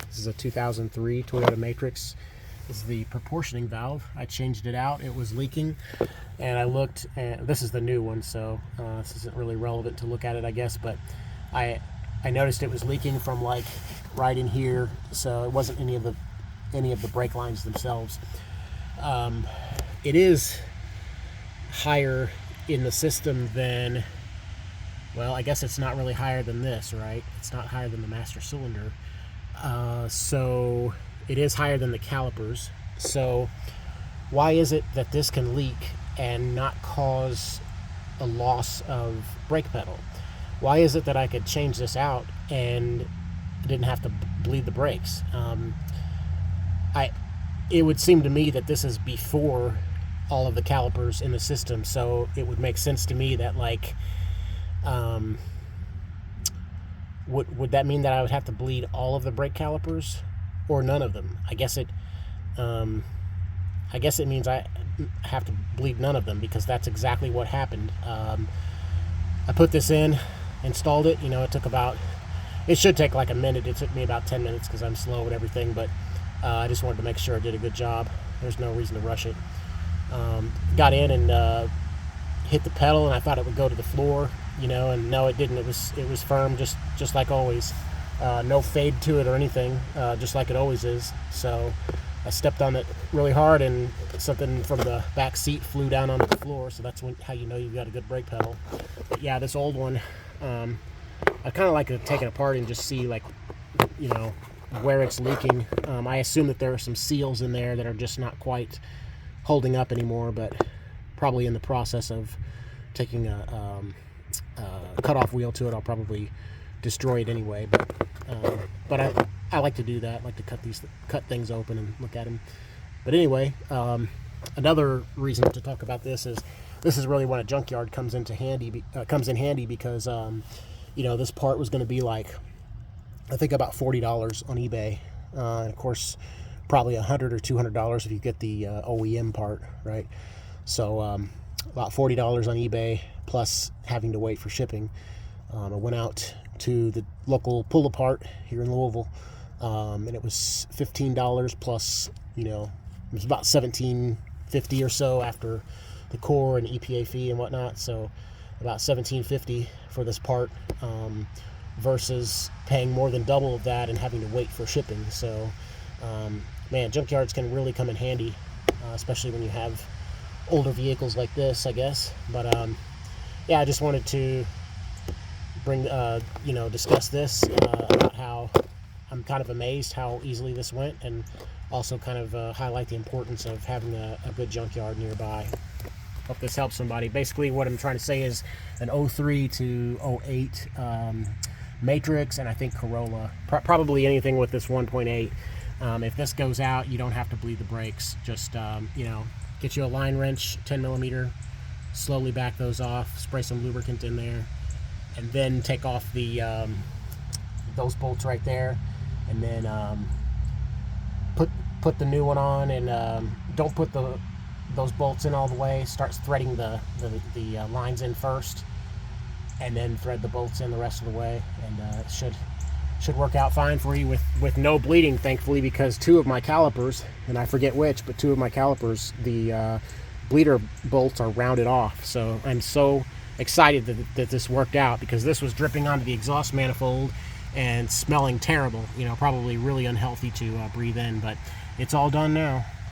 This is a 2003 Toyota Matrix. This is the proportioning valve. I changed it out. It was leaking, and I looked, and this is the new one, so this isn't really relevant to look at it, I guess, but I noticed it was leaking from like right in here, so it wasn't any of the brake lines themselves. It is higher in the system than, well, I guess it's not really higher than this, right? It's not higher than the master cylinder. So it is higher than the calipers. So why is it that this can leak and not cause a loss of brake pedal? Why is it that I could change this out and didn't have to bleed the brakes? It would seem to me that this is before all of the calipers in the system, so it would make sense to me that, like, would that mean that I would have to bleed all of the brake calipers or none of them? I guess it means I have to bleed none of them, because that's exactly what happened. I put this in, installed it. It should take like a minute. It took me about 10 minutes because I'm slow at everything, but I just wanted to make sure I did a good job. There's no reason to rush it. Got in and hit the pedal, and I thought it would go to the floor, and no, it didn't. It was firm, just like always. No fade to it or anything, just like it always is. So I stepped on it really hard, and something from the back seat flew down onto the floor. So that's how you know you've got a good brake pedal. But yeah, this old one, I kind of like to take it apart and just see, like, where it's leaking. I assume that there are some seals in there that are just not quite holding up anymore, but probably in the process of taking a cutoff wheel to it, I'll probably destroy it anyway. But I like to do that. I like to cut things open and look at them. But anyway, another reason to talk about this is really when a junkyard comes in handy because this part was going to be like, I think, about $40 on eBay, and of course probably $100 or $200 if you get the OEM part, right? So about $40 on eBay, plus having to wait for shipping. I went out to the local pull apart here in Louisville, and it was $15 plus, it was about $17.50 or so after the core and EPA fee and whatnot. So about $17.50 for this part, versus paying more than double of that and having to wait for shipping. So man, junkyards can really come in handy, especially when you have older vehicles like this, I guess. But yeah, I just wanted to bring discuss this, about how I'm kind of amazed how easily this went, and also kind of highlight the importance of having a good junkyard nearby. Hope this helps somebody. Basically what I'm trying to say is an 03 to 08 Matrix, and I think Corolla, probably anything with this 1.8. If this goes out, you don't have to bleed the brakes. Just get you a line wrench, 10 millimeter, slowly back those off, spray some lubricant in there, and then take off the those bolts right there, and then put the new one on, and don't put those bolts in all the way. Start threading the lines in first, and then thread the bolts in the rest of the way, and it should work out fine for you with no bleeding, thankfully, because two of my calipers, and I forget which, but two of my calipers, the bleeder bolts are rounded off. So I'm so excited that this worked out, because this was dripping onto the exhaust manifold and smelling terrible, probably really unhealthy to breathe in, but it's all done now.